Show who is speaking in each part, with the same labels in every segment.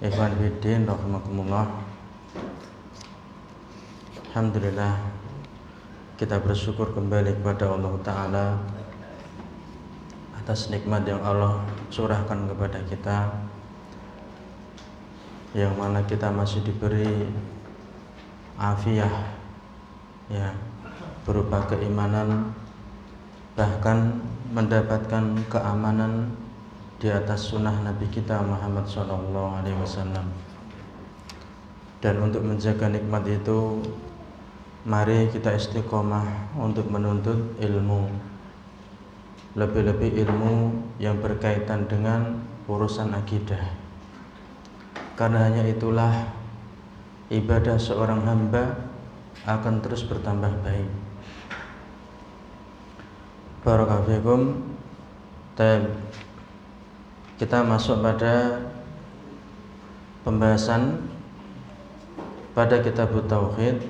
Speaker 1: Ikhwan fiddin rahimakumullah. Alhamdulillah, kita bersyukur kembali kepada Allah Ta'ala atas nikmat yang Allah curahkan kepada kita, yang mana kita masih diberi afiah, ya, berupa keimanan, bahkan mendapatkan keamanan di atas sunnah Nabi kita Muhammad SAW. Dan untuk menjaga nikmat itu, mari kita istiqomah untuk menuntut ilmu, lebih-lebih ilmu yang berkaitan dengan urusan akidah, karena hanya itulah ibadah seorang hamba akan terus bertambah baik. Barakallahu fikum. Kita masuk pada pembahasan pada kitab Tauhid,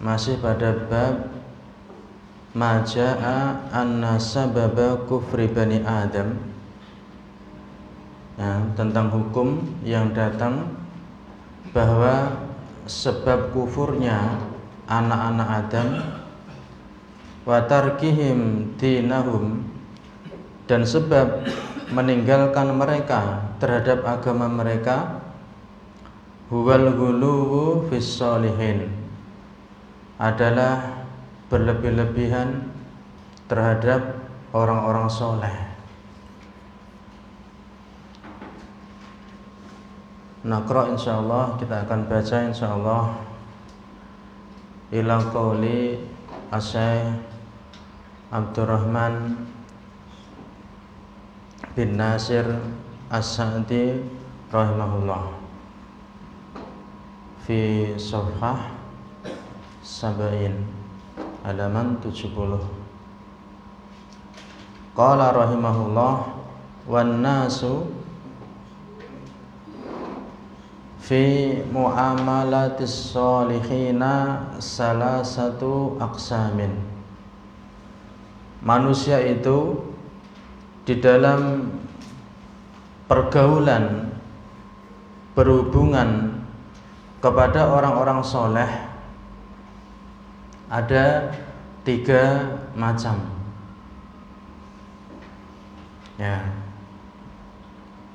Speaker 1: masih pada bab Maja'a anna sababa kufri bani Adam, ya, tentang hukum yang datang bahwa sebab kufurnya anak-anak Adam wa tarkihim dinahum, dan sebab meninggalkan mereka terhadap agama mereka, huwal ghuluwu fis sholihin, adalah berlebih-lebihan terhadap orang-orang soleh. Naqra, insyaallah kita akan baca insyaallah ila qauli Asy-Syaikh Abdurrahman bin Nasir As-Sa'di rahimahullah fi Safhah Sab'in, halaman 70. Qala rahimahullah, wan nasu fi muamalatis sholihina salasatu aqsamin. Manusia itu di dalam pergaulan, berhubungan kepada orang-orang soleh ada 3 macam, ya.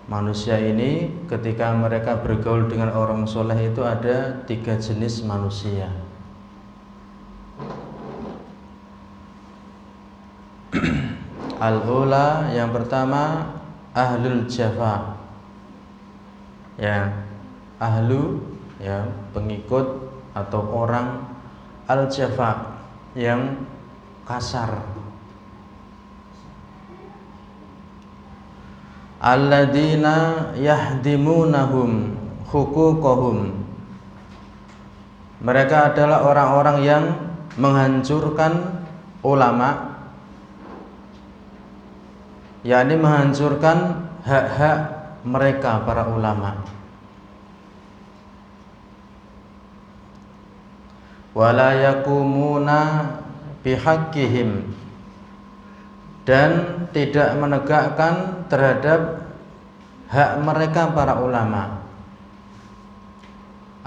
Speaker 1: Manusia ini ketika mereka bergaul dengan orang soleh itu ada 3 jenis manusia. Al-ula, yang pertama ahlul jafa, ya, ahlu, ya, pengikut atau orang al-jafa, yang kasar. Alladzina yahdimunahum huquqahum, mereka adalah orang-orang yang menghancurkan ulama, yakni menghancurkan hak-hak mereka para ulama. Wala yakumuna bihaqqihim, dan tidak menegakkan terhadap hak mereka para ulama.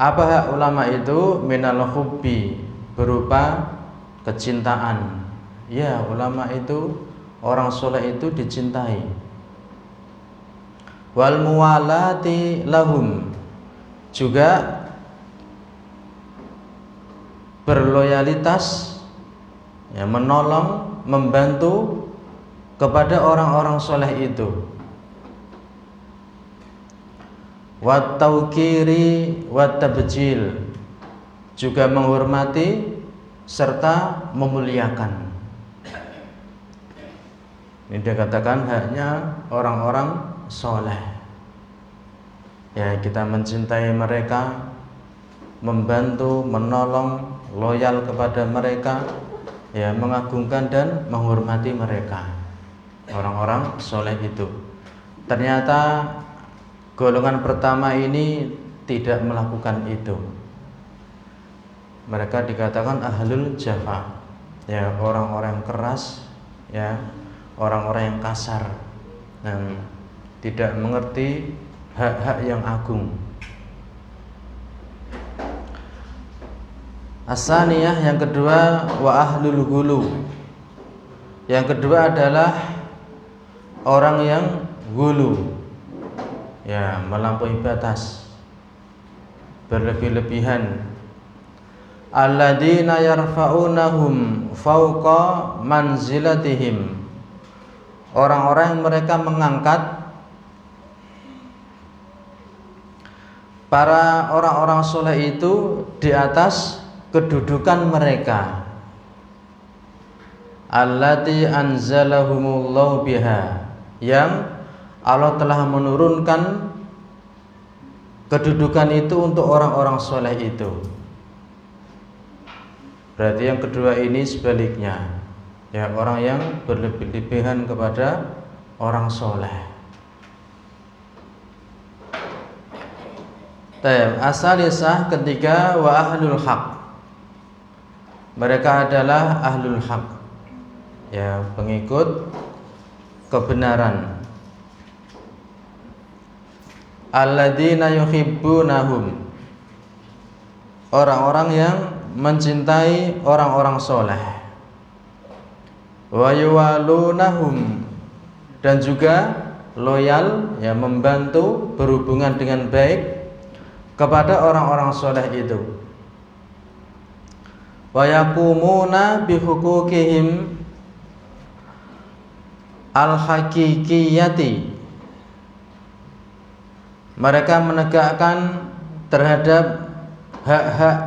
Speaker 1: Apa hak ulama itu? Minal hubbi, berupa kecintaan. Ya, ulama itu, orang soleh itu dicintai. Wal muwalati lahum, juga berloyalitas, ya, menolong, membantu kepada orang-orang soleh itu. Wat tauqiri wat tabjil, juga menghormati serta memuliakan. Ini dikatakan haknya orang-orang soleh. Ya, kita mencintai mereka, membantu, menolong, loyal kepada mereka, ya, mengagungkan dan menghormati mereka, orang-orang soleh itu. Ternyata golongan pertama ini tidak melakukan itu. Mereka dikatakan ahlul jafa, ya, orang-orang keras, ya, orang-orang yang kasar, tidak mengerti hak-hak yang agung. As-saniyah, yang kedua, wa ahlul ghulu. Yang kedua adalah orang yang ghulu, ya, melampaui batas, berlebih-lebihan. Alladzina yarfa'unahum fauqa manzilatihim. Orang-orang yang mereka mengangkat para orang-orang soleh itu di atas kedudukan mereka. Allati anzalahumullahu biha, yang Allah telah menurunkan kedudukan itu untuk orang-orang soleh itu. Berarti yang kedua ini sebaliknya, ya, orang yang berlebih-lebihan kepada orang soleh. Asalisah, ketiga, wa ahlul haq. Mereka adalah ahlul haq, ya, pengikut kebenaran. Alladzina yuhibbunahum, orang-orang yang mencintai orang-orang soleh. Wa yuwalunahum, dan juga loyal, ya, membantu, berhubungan dengan baik kepada orang-orang soleh itu. Wa yaqumuna bihuquqihim al-haqiqiyati, mereka menegakkan terhadap hak-hak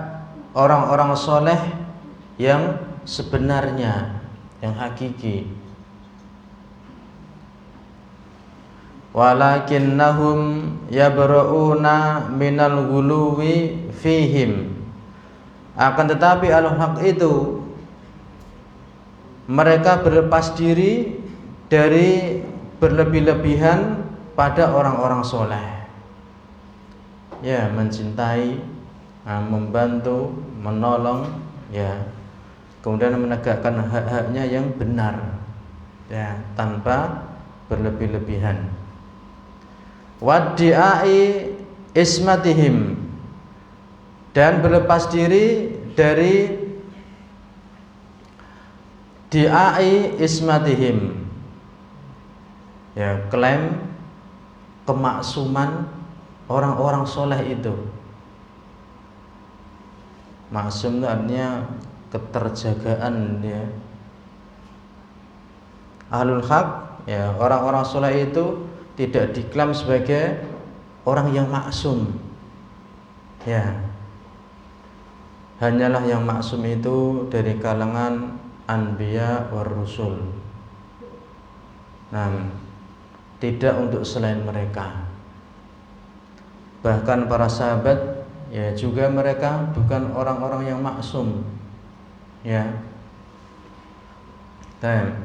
Speaker 1: orang-orang soleh yang sebenarnya, yang hakiki. Walakinnahum yabra'una minal ghuluwi fihim, akan tetapi al-haq itu mereka berlepas diri dari berlebih-lebihan pada orang-orang soleh, ya, mencintai, membantu, menolong, ya, kemudian menegakkan hak-haknya yang benar, ya, tanpa berlebih-lebihan. Waddi'ai ismatihim, dan berlepas diri dari di'ai ismatihim, ya, klaim kemaksuman orang-orang soleh itu. Maksum itu artinya keterjagaan, ya. Ahlul haq, ya, orang-orang soleh itu tidak diklaim sebagai orang yang maksum, ya. Hanyalah yang maksum itu dari kalangan anbiya war rusul. Nah, tidak untuk selain mereka. Bahkan para sahabat, ya, juga mereka bukan orang-orang yang maksum, ya. Dan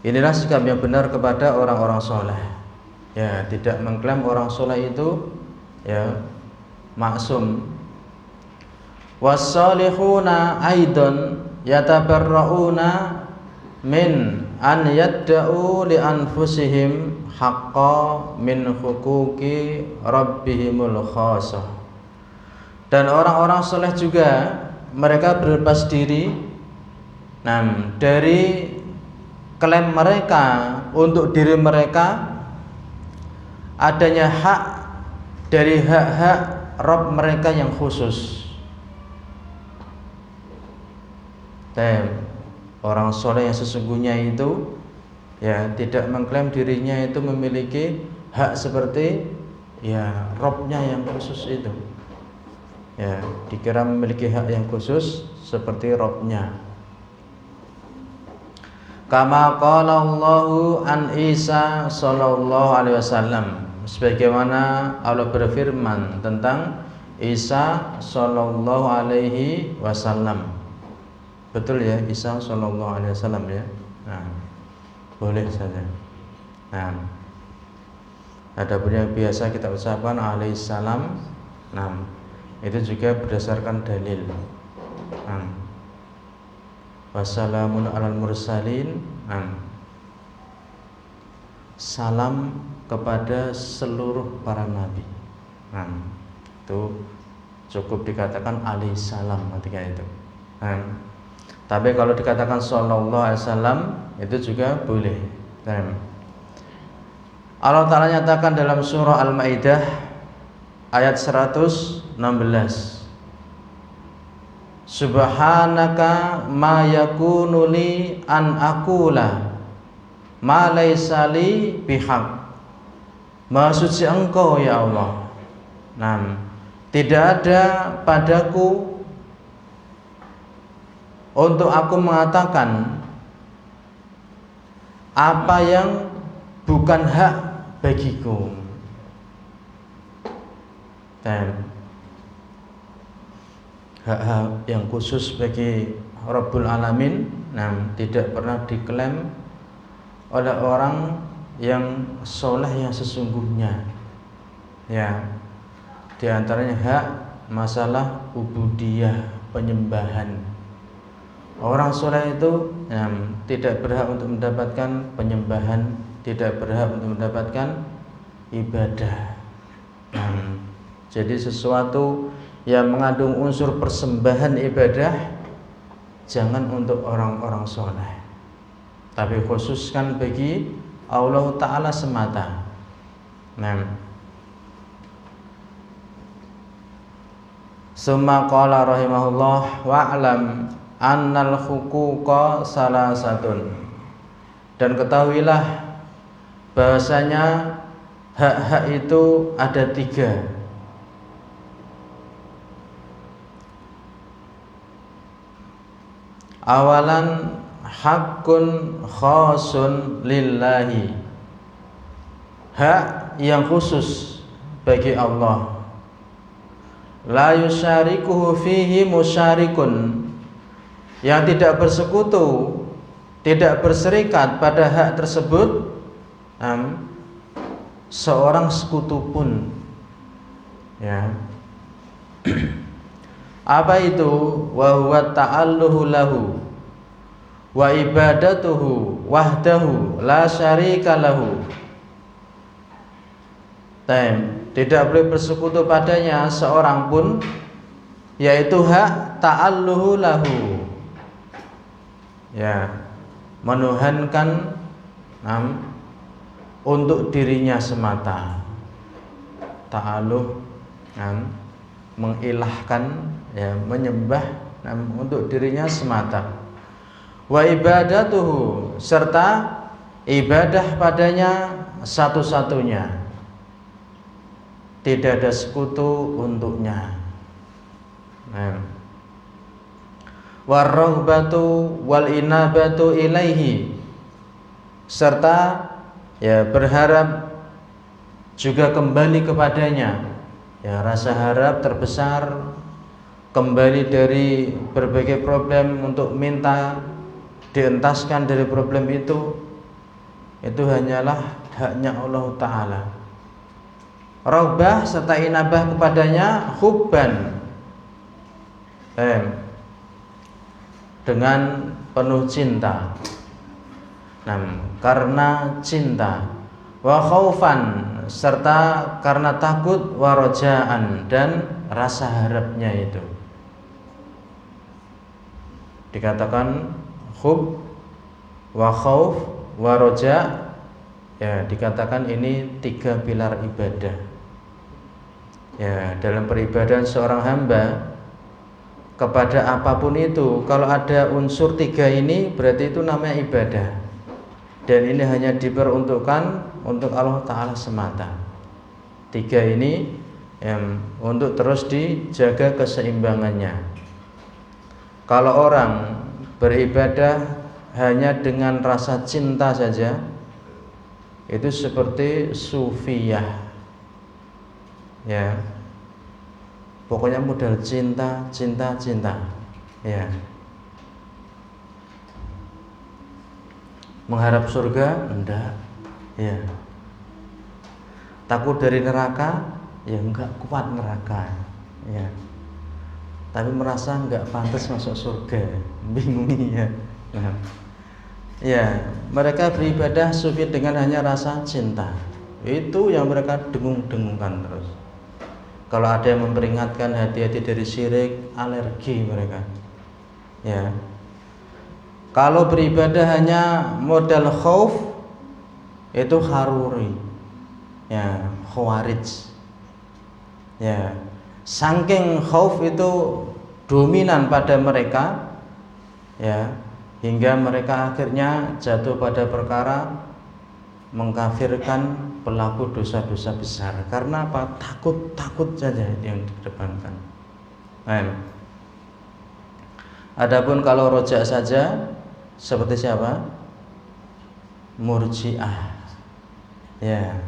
Speaker 1: inilah sikap yang benar kepada orang-orang soleh, ya, tidak mengklaim orang soleh itu, ya, maksum. Was-salihuna aidan yatabarrauna min an yadda'u li anfusihim haqqa min huquqi rabbihimul khasah. Dan orang-orang soleh juga mereka berlepas diri, dari klaim mereka untuk diri mereka adanya hak dari hak-hak Rabb mereka yang khusus. Dan orang soleh yang sesungguhnya itu, ya, tidak mengklaim dirinya itu memiliki hak seperti, ya, Rabb-nya yang khusus itu, ya, dikira memiliki hak yang khusus seperti Rabb-nya. Kama qala Allahu an Isa sallallahu alaihi wasallam, sebagaimana Allah berfirman tentang Isa sallallahu alaihi wasallam. Betul, ya, Isa sallallahu alaihi wasallam, ya. Nah, boleh saja. Nah, adapun yang biasa kita ucapkan alaihi salam, nah, itu juga berdasarkan dalil. Wassalamun alal mursalin, salam kepada seluruh para nabi. Nah, itu cukup dikatakan alaihi salam ketika itu. Nah, tapi kalau dikatakan sallallahu alaihi wasallam itu juga boleh. Nah, Allah Ta'ala nyatakan dalam surah Al-Maidah ayat 116, Subhanaka ma yakunu li an aqula ma laysa li bihaq. Maha suci Engkau ya Allah. Nah, tidak ada padaku untuk aku mengatakan apa yang bukan hak bagiku. Dan hak-hak yang khusus bagi Rabbul Alamin, tidak pernah diklaim oleh orang yang soleh yang sesungguhnya. Ya, di antaranya hak masalah ubudiyah, penyembahan. Orang soleh itu tidak berhak untuk mendapatkan penyembahan, tidak berhak untuk mendapatkan ibadah. Jadi sesuatu yang mengandung unsur persembahan ibadah jangan untuk orang-orang soleh, tapi khususkan bagi Allah Ta'ala semata. Summa qala rahimahullah wa'lam annal huquqa salasatun. Dan ketahuilah bahasanya hak-hak itu ada 3. Awalan hakun khasun lillahi, hak yang khusus bagi Allah. La yusyarikuhu fihi musyarikun, yang tidak bersekutu, tidak berserikat pada hak tersebut seorang sekutu pun. Ya. Apa itu? Wa huwa ta'alluhu lahu wa ibadatuhu wahdahu la syarika lahu. Tidak boleh bersekutu padanya seorang pun, yaitu hak ta'alluhu lahu. Ya, menuhankan untuk dirinya semata. Ta'alluh mengilahkan, ya, menyembah untuk dirinya semata. Wa ibadatuhu, serta ibadah padanya satu-satunya, tidak ada sekutu untuknya. Warrohbatu wal inabatu ilaihi, serta ya berharap juga kembali kepadanya. Ya, rasa harap terbesar, kembali dari berbagai problem untuk minta dientaskan dari problem itu hanyalah haknya Allah Ta'ala. Raghbah serta inabah kepadanya hubban, dengan penuh cinta, karena cinta. Wa khaufan, serta karena takut. Wa rojaan, dan rasa harapnya itu. Dikatakan hub, wa khauf, wa roja, ya, dikatakan ini 3 pilar ibadah. Ya, dalam peribadahan seorang hamba kepada apapun itu, kalau ada unsur 3 ini berarti itu namanya ibadah. Dan ini hanya diperuntukkan untuk Allah Ta'ala semata. 3 ini untuk terus dijaga keseimbangannya. Kalau orang beribadah hanya dengan rasa cinta saja, itu seperti sufiyah. Ya, pokoknya modal cinta, cinta, cinta. Ya. Mengharap surga? Enggak. Ya. Takut dari neraka? Ya enggak kuat neraka. Ya. Tapi merasa enggak pantas masuk surga. Bingung ya. Nah. Ya, mereka beribadah sufi dengan hanya rasa cinta. Itu yang mereka dengung-dengungkan terus. Kalau ada yang memperingatkan hati-hati dari syirik, alergi mereka. Ya. Kalau beribadah hanya modal khauf, itu haruri. Ya, khawarij. Ya. Saking khauf itu dominan pada mereka, ya, hingga mereka akhirnya jatuh pada perkara mengkafirkan pelaku dosa-dosa besar. Karena apa? Takut saja yang dikedepankan. Adapun kalau rojak saja seperti siapa? Murji'ah. Ya.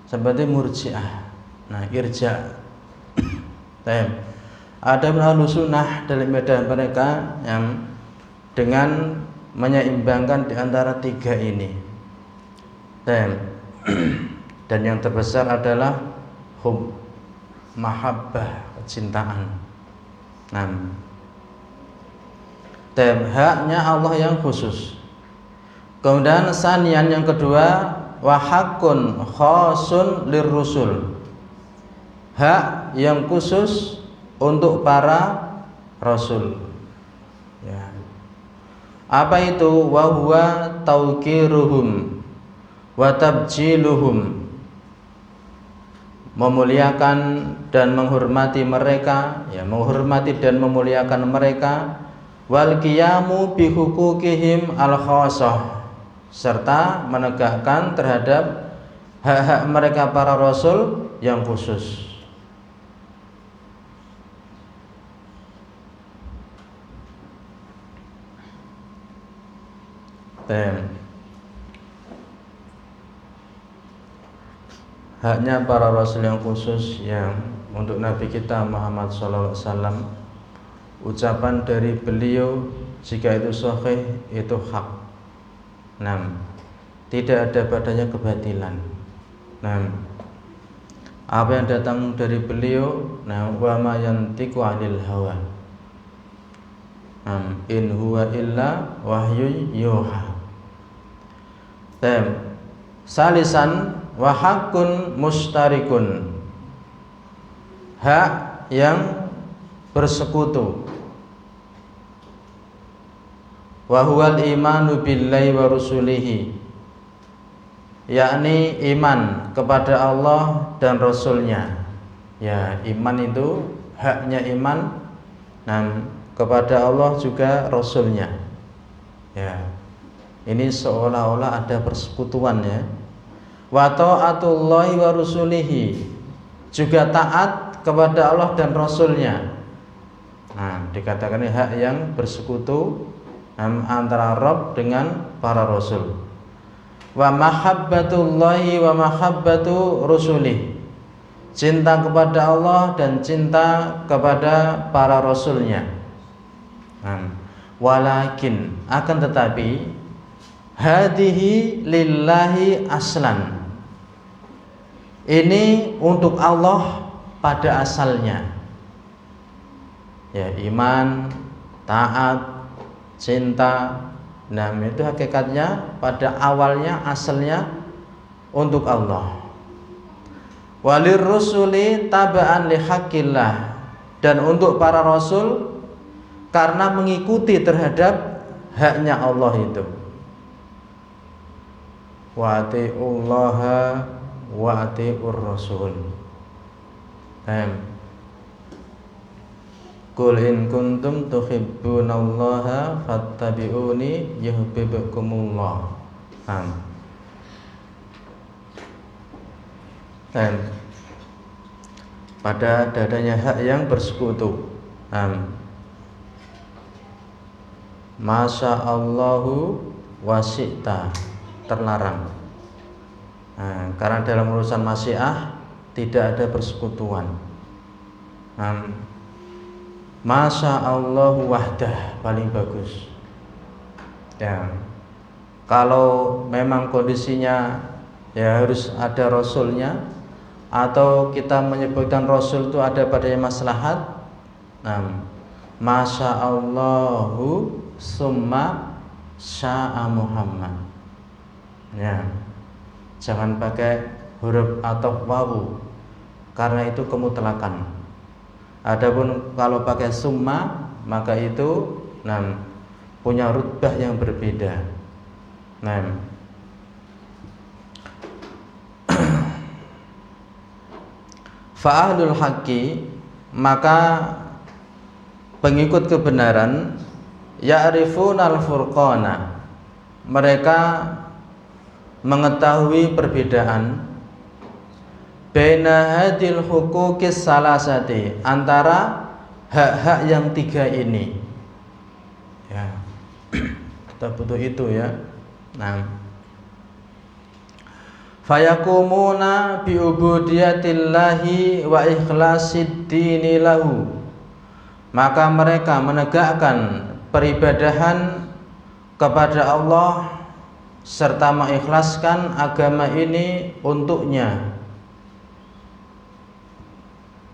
Speaker 1: Seperti murji'ah. Nah, irja. Ada Ahlus Sunnah dalam medan mereka yang dengan menyeimbangkan di antara tiga ini. Dan yang terbesar adalah hub, mahabbah, kecintaan. Haknya Allah yang khusus. Kemudian sanian yang kedua, wa haqqun khasun lirrusul. Hak yang khusus untuk para rasul. Ya. Apa itu? Wa huwa tauqiruhum wa tabjiluhum. Memuliakan dan menghormati mereka, ya, menghormati dan memuliakan mereka, wal qiyamu bi huquqihim al khassah, serta menegakkan terhadap hak-hak mereka para rasul yang khusus. Haknya para rasul yang khusus yang untuk Nabi kita Muhammad SAW, ucapan dari beliau jika itu sahih itu hak. Tidak ada padanya kebatilan. Apa yang datang dari beliau, wa ma yantiqu 'anil hawa. In huwa illa wahyu yuha. Salisan wa haqqun mustarikun. Hak yang bersekutu. Wa huwal imanu billahi wa rusulihi, yakni iman kepada Allah dan Rasulnya. Ya, iman itu haknya iman kepada Allah juga Rasulnya. Ya, ini seolah-olah ada persekutuan, ya. Wa ta'atullahi wa rusulihi, juga taat kepada Allah dan Rasulnya. Dikatakan hak yang bersekutu antara Rabb dengan para Rasul. Wa mahabbatullahi wa mahabbatu rusulih, cinta kepada Allah dan cinta kepada para Rasulnya. Walakin, akan tetapi, hadihi lillahi aslan, ini untuk Allah pada asalnya. Ya, iman, taat, cinta, itu hakikatnya pada awalnya, asalnya untuk Allah. Walir rusuli taba'an li haqqillah, dan untuk para rasul karena mengikuti terhadap haknya Allah itu. Wa atiullaha wa atiur rasul. Qul in kuntum tuhibbunallaha fattabi'uni yuhibbukumullah. Pada dadanya hak yang bersekutu. Masya Allahu wasi'ta, terlarang. Karena dalam urusan masyiah tidak ada persekutuan. Masya Allahu wahdah paling bagus. Ya, kalau memang kondisinya ya harus ada rasulnya, atau kita menyebutkan rasul itu ada padanya maslahat. Masya Allahu summa sya'a Muhammad. Ya. Jangan pakai huruf atau wawu, karena itu kemutlakan. Adapun kalau pakai summa, maka itu punya rutbah yang berbeda. Fa'ahlul haqqi, maka pengikut kebenaran, ya'rifunal furqana, mereka mengetahui perbedaan baina hadil huquqis salasati, antara hak-hak yang tiga ini. Ya. Kita butuh itu ya. Fayakumuna bi ubudiyatillahi wa ikhlasid dini lahu, maka mereka menegakkan peribadahan kepada Allah serta mengikhlaskan agama ini untuknya.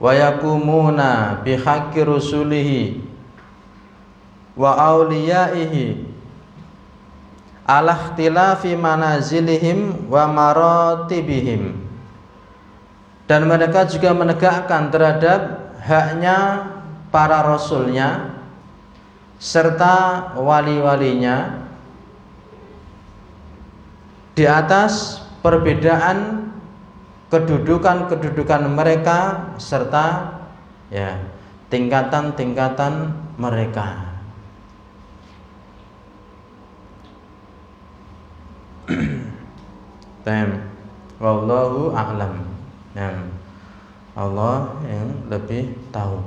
Speaker 1: Wa yakumuna bihaqqi rusulihi wa awliyaihi ala ikhtilafi manazilihim wa maratibihim, dan mereka juga menegakkan terhadap haknya para rasulnya serta wali-walinya di atas perbedaan kedudukan mereka serta ya tingkatan-tingkatan mereka. Wallahu a'lam. Allah yang lebih tahu.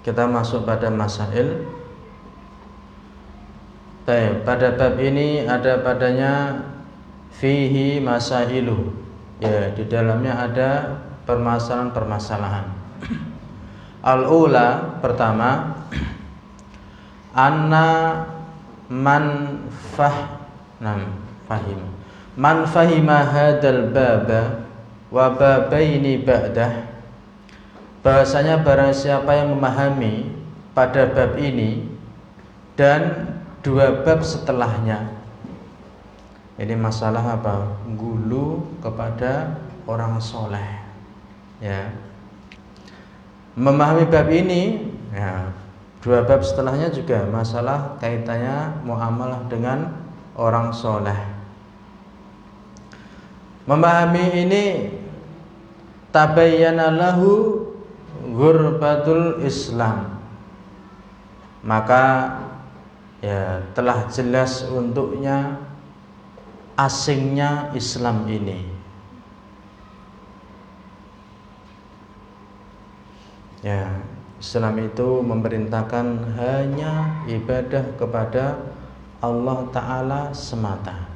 Speaker 1: Kita masuk pada masail. Pada bab ini ada padanya fihi masailu. Ya, di dalamnya ada permasalahan-permasalahan. Al-ula, pertama, anna man fahima hadal baba wa babaini ba'dah, bahasanya barang siapa yang memahami pada bab ini dan dua bab setelahnya. Ini masalah apa? Gulu kepada orang soleh. Ya, memahami bab ini, ya, dua bab setelahnya juga masalah kaitannya muamalah dengan orang soleh. Memahami ini, tabayyana lahu ghurbatul Islam, maka ya telah jelas untuknya asingnya Islam ini. Ya, Islam itu memerintahkan hanya ibadah kepada Allah Ta'ala semata.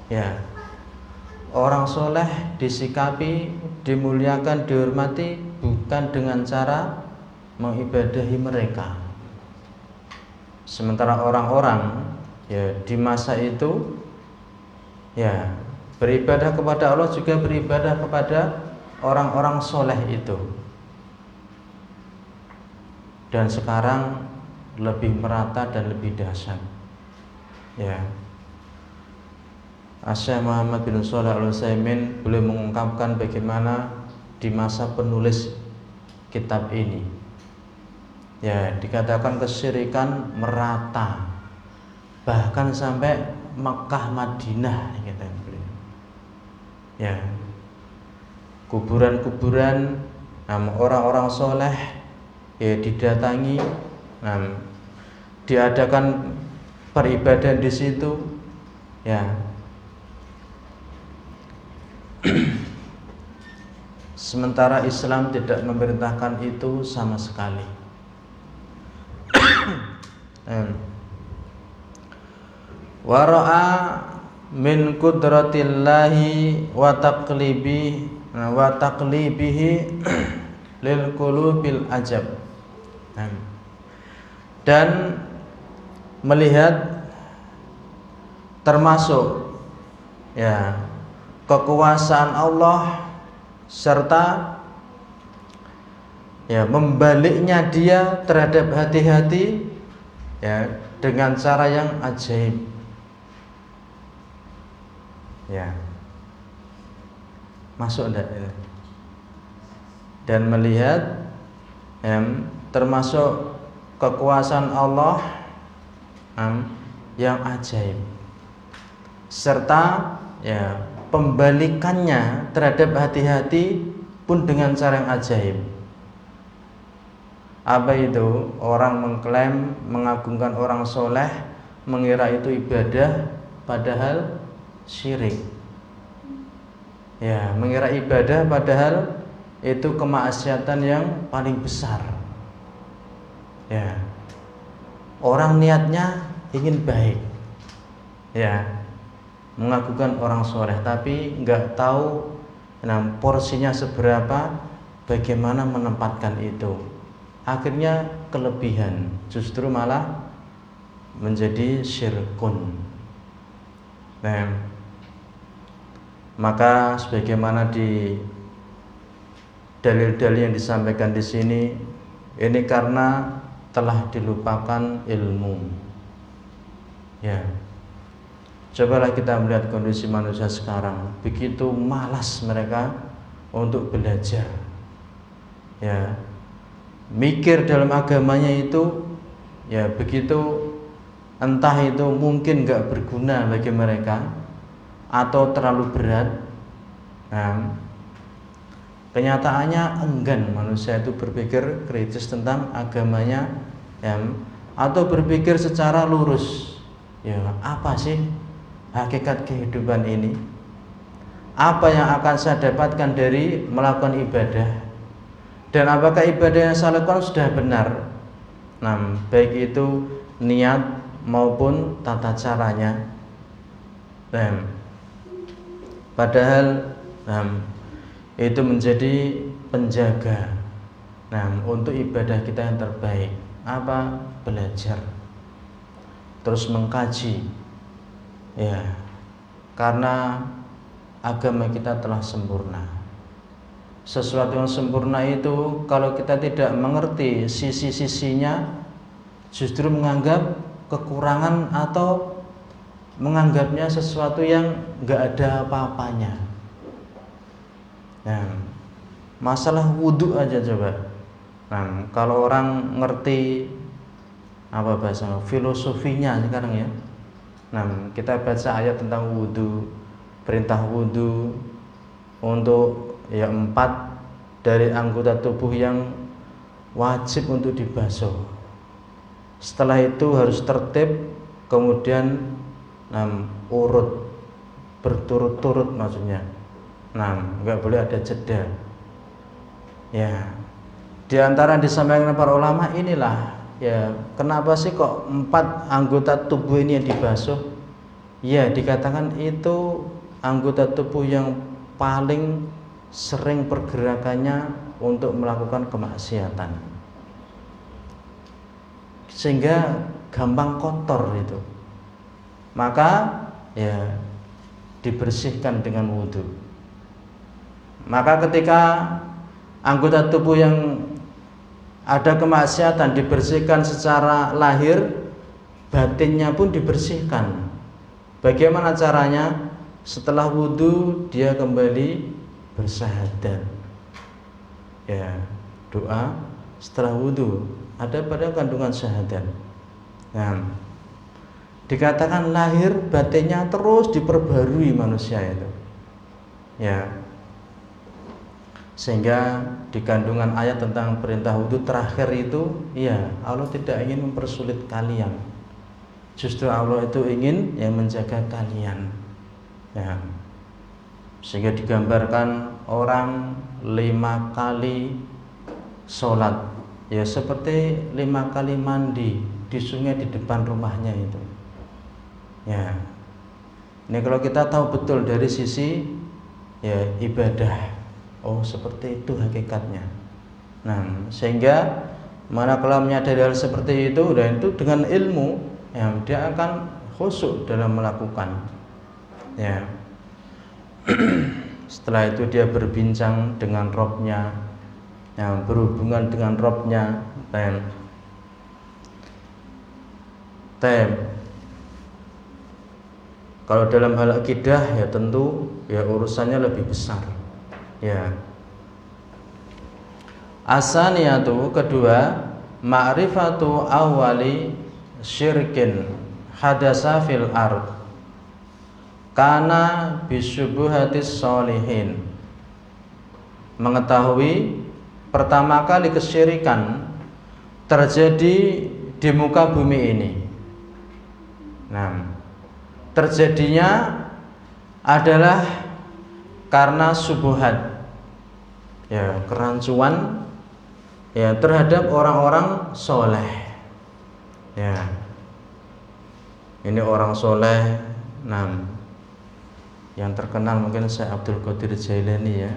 Speaker 1: Ya, orang soleh disikapi, dimuliakan, dihormati bukan dengan cara mengibadahi mereka. Sementara orang-orang ya di masa itu ya beribadah kepada Allah juga beribadah kepada orang-orang soleh itu. Dan sekarang lebih merata dan lebih dahsyat. Ya, Syekh Muhammad bin Shalih Al-Utsaimin boleh mengungkapkan bagaimana di masa penulis kitab ini, ya, dikatakan kesyirikan merata, bahkan sampai Mekah Madinah, ya, kuburan-kuburan orang-orang soleh ya didatangi, diadakan peribadahan di situ, ya. Sementara Islam tidak memerintahkan itu sama sekali. Wara'a min qudratillahi wa taqlibihi lil qulubil ajab, dan melihat termasuk ya kekuasaan Allah serta ya membaliknya dia terhadap hati-hati ya dengan cara yang ajaib. Ya. Masuk enggak ini? Dan melihat termasuk kekuasaan Allah yang ajaib, serta ya pembalikannya terhadap hati-hati pun dengan cara yang ajaib. Apa itu? Orang mengklaim mengagungkan orang soleh, mengira itu ibadah, padahal syirik. Ya, mengira ibadah padahal itu kemaksiatan yang paling besar. Ya, orang niatnya ingin baik, ya, mengagungkan orang soleh, tapi nggak tahu porsinya seberapa, bagaimana menempatkan itu. Akhirnya kelebihan, justru malah menjadi syirkun. Nah, maka sebagaimana di dalil-dalil yang disampaikan di sini, ini karena telah dilupakan ilmu. Ya, cobalah kita melihat kondisi manusia sekarang, begitu malas mereka untuk belajar. Ya, mikir dalam agamanya itu ya begitu, entah itu mungkin gak berguna bagi mereka atau terlalu berat. Nah, kenyataannya enggan manusia itu berpikir kritis tentang agamanya, ya, atau berpikir secara lurus. Ya, apa sih hakikat kehidupan ini? Apa yang akan saya dapatkan dari melakukan ibadah? Dan apakah ibadah yang saya lakukan sudah benar? Nah, baik itu niat maupun tata caranya. Nah, padahal itu menjadi penjaga untuk ibadah kita yang terbaik. Apa? Belajar, terus mengkaji, ya, karena agama kita telah sempurna. Sesuatu yang sempurna itu kalau kita tidak mengerti sisi-sisinya, justru menganggap kekurangan atau menganggapnya sesuatu yang gak ada apa-apanya. Nah, masalah wudhu aja coba. Nah, kalau orang ngerti apa bahasa filosofinya sekarang ya. Nah, kita baca ayat tentang wudhu, perintah wudhu untuk ya 4 dari anggota tubuh yang wajib untuk dibasuh. Setelah itu harus tertib, kemudian urut, berturut-turut maksudnya. Nggak boleh ada jeda. Ya, di antara yang disampaikan para ulama inilah, ya, kenapa sih kok 4 anggota tubuh ini yang dibasuh? Ya, dikatakan itu anggota tubuh yang paling sering pergerakannya untuk melakukan kemaksiatan, sehingga gampang kotor itu. Maka ya dibersihkan dengan wudhu. Maka ketika anggota tubuh yang ada kemaksiatan dibersihkan secara lahir, batinnya pun dibersihkan. Bagaimana caranya? Setelah wudhu dia kembali bersyahadat. Ya, doa setelah wudhu ada pada kandungan syahadat. Nah, dikatakan lahir batinnya terus diperbarui manusia itu. Ya, sehingga di kandungan ayat tentang perintah wudhu terakhir itu, ya, Allah tidak ingin mempersulit kalian. Justru Allah itu ingin yang menjaga kalian. Ya, sehingga digambarkan orang 5 kali sholat, ya seperti 5 kali mandi di sungai di depan rumahnya itu. Ya, ini kalau kita tahu betul dari sisi ya ibadah, oh seperti itu hakikatnya. Nah, sehingga manakala menyadari hal seperti itu, dan itu dengan ilmu, ya, dia akan khusyuk dalam melakukan. Ya, setelah itu dia berbincang dengan Robnya, ya, berhubungan dengan Robnya. Kalau dalam hal akidah ya tentu ya urusannya lebih besar. Ya. Asaniyatu, kedua, ma'rifatu awali syirkin hadasa fil ard kana bisyubuhatis sholihin. Mengetahui pertama kali kesyirikan terjadi di muka bumi ini. Nah, terjadinya adalah karena subuhat, ya, kerancuan, ya, terhadap orang-orang soleh. Ya, ini orang soleh. Nah, yang terkenal mungkin Syekh Abdul Qadir Jailani, ya,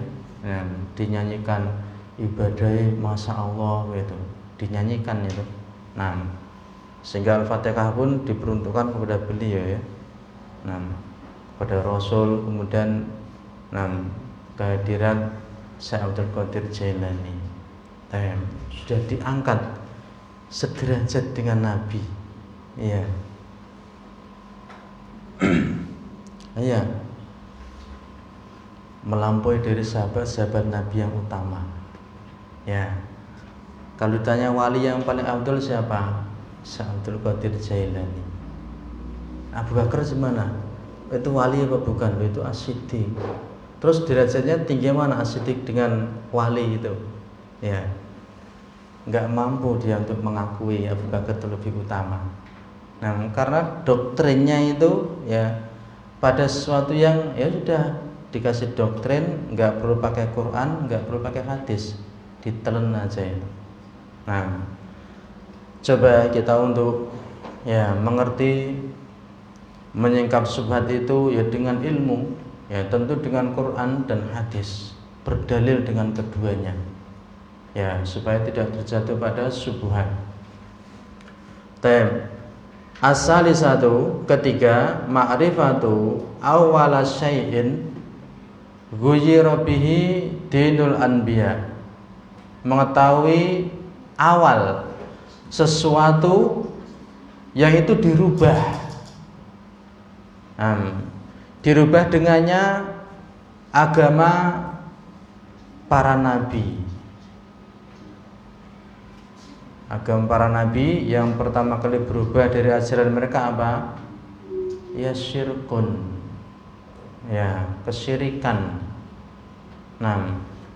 Speaker 1: dinyanyikan ibadahnya Masya Allah gitu, dinyanyikan itu. Nah, sehingga Al-Fatihah pun diperuntukkan kepada beliau, ya. Nah, pada Rasul, kemudian kehadiran Syekh Abdul Qadir Jailani sudah diangkat sederajat dengan Nabi. Iya. Iya. Melampaui dari sahabat-sahabat Nabi yang utama. Ya. Kalau ditanya wali yang paling afdal siapa? Syekh Abdul Qadir Jailani. Abu Bakar gimana? Itu wali apa bukan? Itu as-siddiq. Terus derajatnya tinggi mana as-siddiq dengan wali itu? Ya. Enggak mampu dia untuk mengakui Abu Bakar itu lebih utama. Nah, karena doktrinnya itu ya pada sesuatu yang ya sudah dikasih doktrin, enggak perlu pakai Quran, enggak perlu pakai hadis, ditelen aja itu. Nah, coba kita untuk ya mengerti, menyingkap syubhat itu ya dengan ilmu, ya tentu dengan Quran dan hadis, berdalil dengan keduanya, ya supaya tidak terjatuh pada syubhat. Asali satu, ketiga, ma'rifatu awwala syai'in ghuyira bihi dinul anbiya. Mengetahui awal sesuatu yang itu dirubah. Dirubah dengannya agama para nabi. Agama para nabi yang pertama kali berubah dari ajaran mereka apa? Ya syirkun, ya kesyirikan.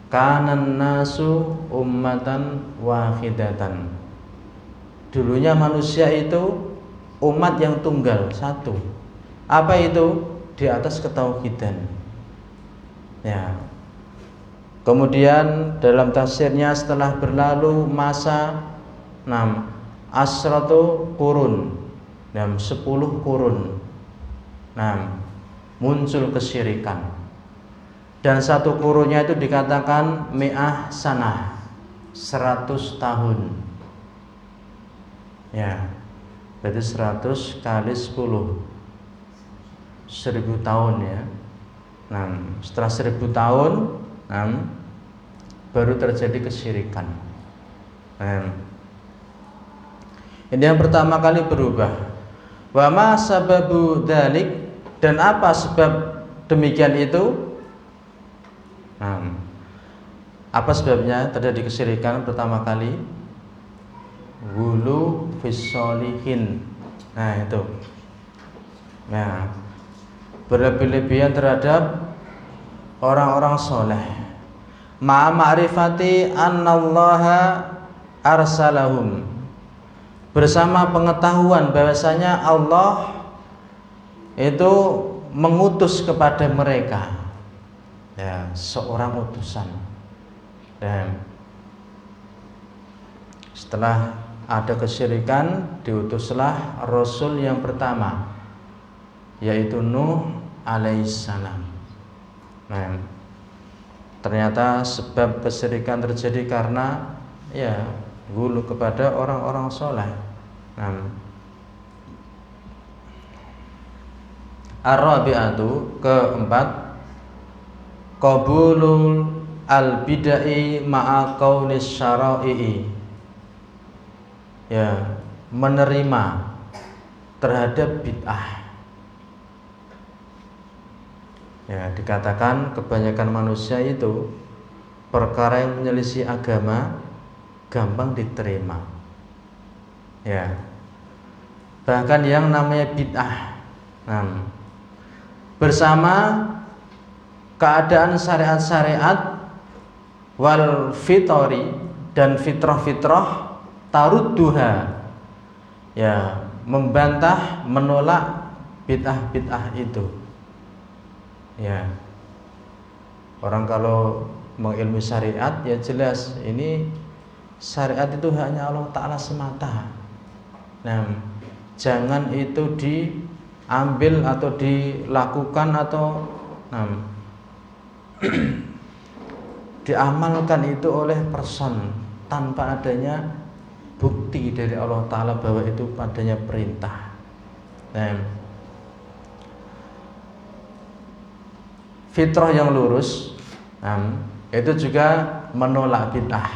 Speaker 1: Kanan nasu ummatan wahidatan. Dulunya manusia itu umat yang tunggal, satu. Apa itu? Di atas ketauhidan. Ya. Kemudian dalam tafsirnya setelah berlalu masa asratu qurun, 10 qurun, muncul kesyirikan. Dan satu qurunnya itu dikatakan mi'ah sanah, 100 tahun. Ya, berarti 100 kali 10, 1000 tahun, ya. Setelah 1000 tahun, baru terjadi kesyirikan. Ini yang pertama kali berubah. Wa ma sababu dzalik, dan apa sebab demikian itu? Apa sebabnya terjadi kesyirikan pertama kali? Ghulu fis sholihin. Itu. Berlebih-lebihan terhadap orang-orang soleh. Ma ma'rifati annallaha arsalahum, bersama pengetahuan bahwasanya Allah itu mengutus kepada mereka, ya, seorang utusan. Dan setelah ada kesyirikan, diutuslah Rasul yang pertama, yaitu Nuh alaihissalam. Ternyata sebab kesyirikan terjadi karena ya gulu kepada orang-orang soleh. Ar-rabi'atu, keempat, qabulul al-bidai ma'a qaulis syara'i. Ya, menerima terhadap bid'ah Ya, dikatakan kebanyakan manusia itu perkara yang menyelisih agama gampang diterima. Ya. Bahkan yang namanya bid'ah. Bersama keadaan syariat-syariat wal fitori dan fitrah-fitrah tarudduha. Ya, membantah, menolak bid'ah-bid'ah itu. Ya. Orang kalau mengilmu syariat ya jelas ini syariat itu hanya Allah Ta'ala semata. Jangan itu diambil atau dilakukan atau diamalkan itu oleh person tanpa adanya bukti dari Allah Ta'ala bahwa itu padanya perintah. Fitrah yang lurus itu juga menolak bid'ah.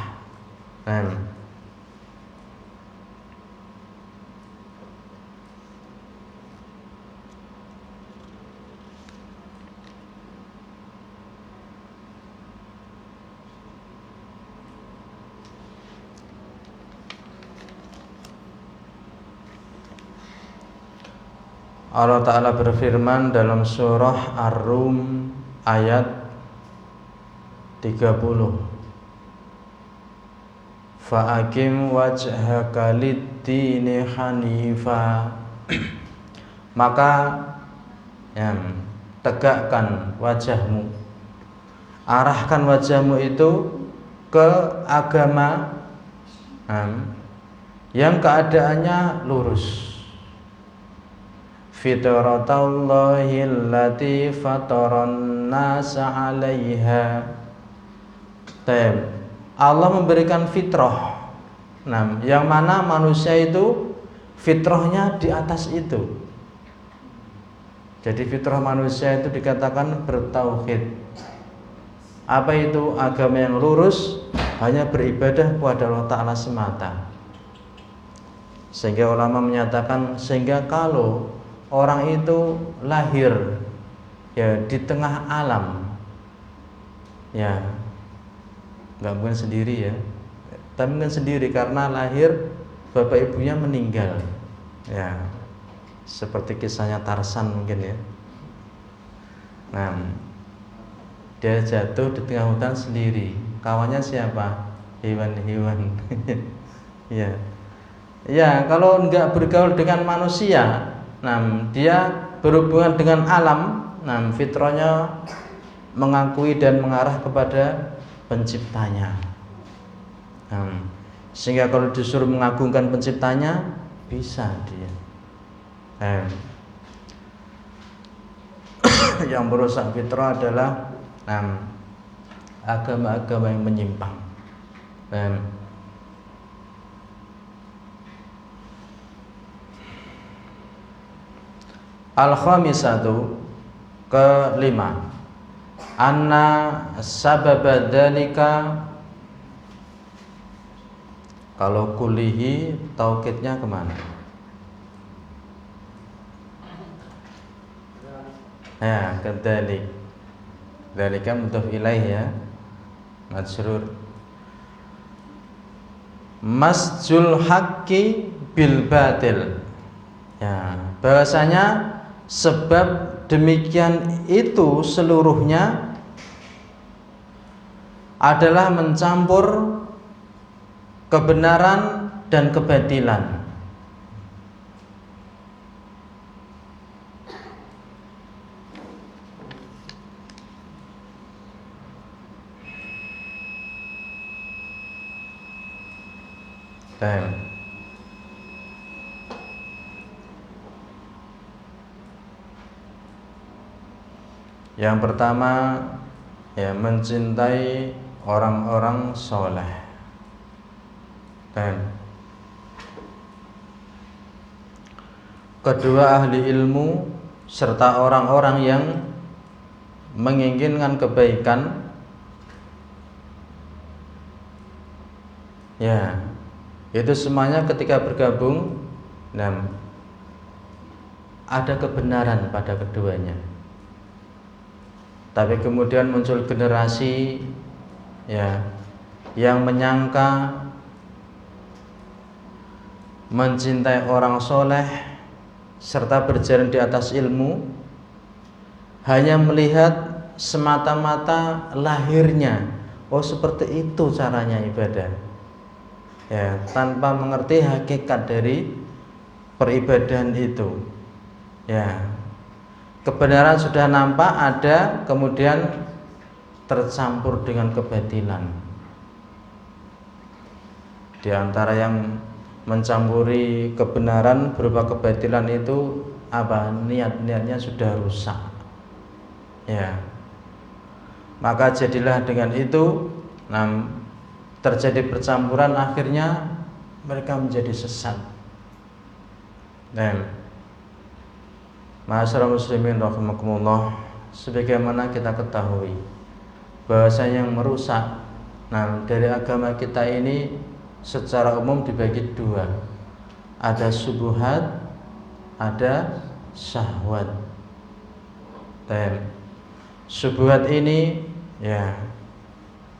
Speaker 1: Allah Ta'ala berfirman dalam surah Ar-Rum ayat 30. Fa'akim wajhaka lid-dini hanifa. Maka tegakkan wajahmu, arahkan wajahmu itu ke agama yang keadaannya lurus. Fitratallahi allati fataran nasa 'alaiha. Allah memberikan fitrah, yang mana manusia itu fitrahnya di atas itu. Jadi fitrah manusia itu dikatakan bertauhid. Apa itu? Agama yang lurus, hanya beribadah kepada Allah Ta'ala semata. Sehingga ulama menyatakan, sehingga kalau orang itu lahir ya di tengah alam, ya nggak mungkin sendiri ya, tapi mungkin sendiri karena lahir bapak ibunya meninggal, ya seperti kisahnya Tarsan mungkin ya. Dia jatuh di tengah hutan sendiri, kawannya siapa? Hewan-hewan. Ya kalau nggak bergaul dengan manusia, dia berhubungan dengan alam, fitrahnya mengakui dan mengarah kepada penciptanya. Sehingga kalau disuruh mengagungkan penciptanya, bisa dia. Yang merusak fitrah adalah agama-agama yang menyimpang. Al-khamisatu, kelima, anna sababa dzalika, kalau kulihi taukidnya kemana? Ya, kadzalik. Dzalika mudhof ilaih ya, majrur. Masjul haqqi bil batil. Ya, bahwasanya sebab demikian itu seluruhnya adalah mencampur kebenaran dan kebatilan. Yang pertama ya, mencintai orang-orang soleh. Kedua, ahli ilmu serta orang-orang yang menginginkan kebaikan. Ya, itu semuanya ketika bergabung, ada kebenaran pada keduanya. Tapi kemudian muncul generasi ya yang menyangka, mencintai orang soleh serta berjalan di atas ilmu, hanya melihat semata-mata lahirnya. Oh, seperti itu caranya ibadah. Ya, tanpa mengerti hakikat dari peribadahan itu. Ya, kebenaran sudah nampak ada, kemudian tercampur dengan kebatilan. Di antara yang mencampuri kebenaran berupa kebatilan itu apa? Niat-niatnya sudah rusak. Ya, maka jadilah dengan itu terjadi percampuran, akhirnya mereka menjadi sesat. Ma'asyiral muslimin rahimakumullah, sebagaimana kita ketahui bahasa yang merusak dari agama kita ini secara umum dibagi dua. Ada subuhat, ada syahwat. Subuhat ini ya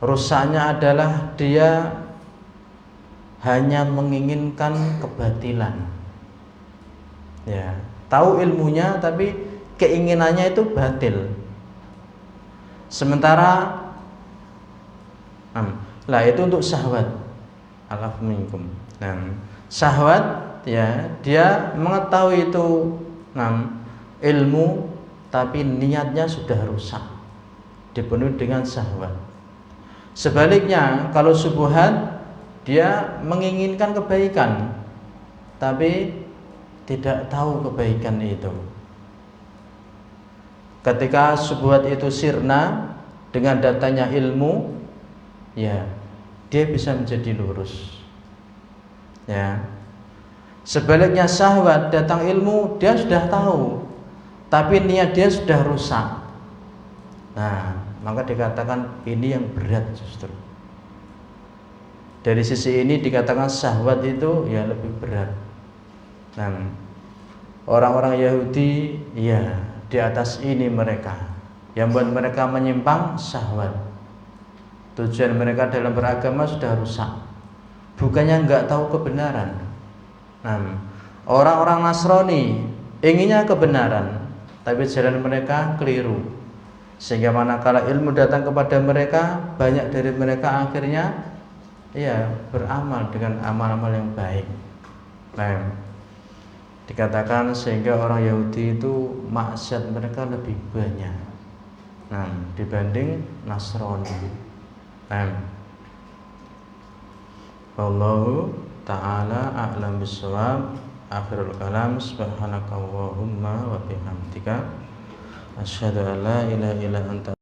Speaker 1: rusaknya adalah dia hanya menginginkan kebatilan. Ya, tahu ilmunya tapi keinginannya itu batil. Sementara itu untuk syahwat. Alhamdulillah. Syahwat ya, dia mengetahui itu ilmu tapi niatnya sudah rusak, dipenuhi dengan syahwat. Sebaliknya kalau subuhat, dia menginginkan kebaikan tapi tidak tahu kebaikan itu. Ketika subuhat itu sirna dengan datanya ilmu, ya dia bisa menjadi lurus. Ya. Sebaliknya syahwat, datang ilmu, dia sudah tahu tapi niat dia sudah rusak. Maka dikatakan ini yang berat justru. Dari sisi ini dikatakan syahwat itu ya lebih berat. Orang-orang Yahudi ya di atas ini mereka, yang buat mereka menyimpang syahwat. Tujuan mereka dalam beragama sudah rusak, bukannya enggak tahu kebenaran. Orang-orang Nasrani inginnya kebenaran, tapi jalan mereka keliru, sehingga manakala ilmu datang kepada mereka, banyak dari mereka akhirnya ya beramal dengan amal-amal yang baik. Dikatakan sehingga orang Yahudi itu maksiat mereka lebih banyak dibanding Nasrani. Wallahu ta'ala a'lam bissawab. Akhirul kalam, subhanakallahumma wa bihamdika asyhadu an la ilaha illa anta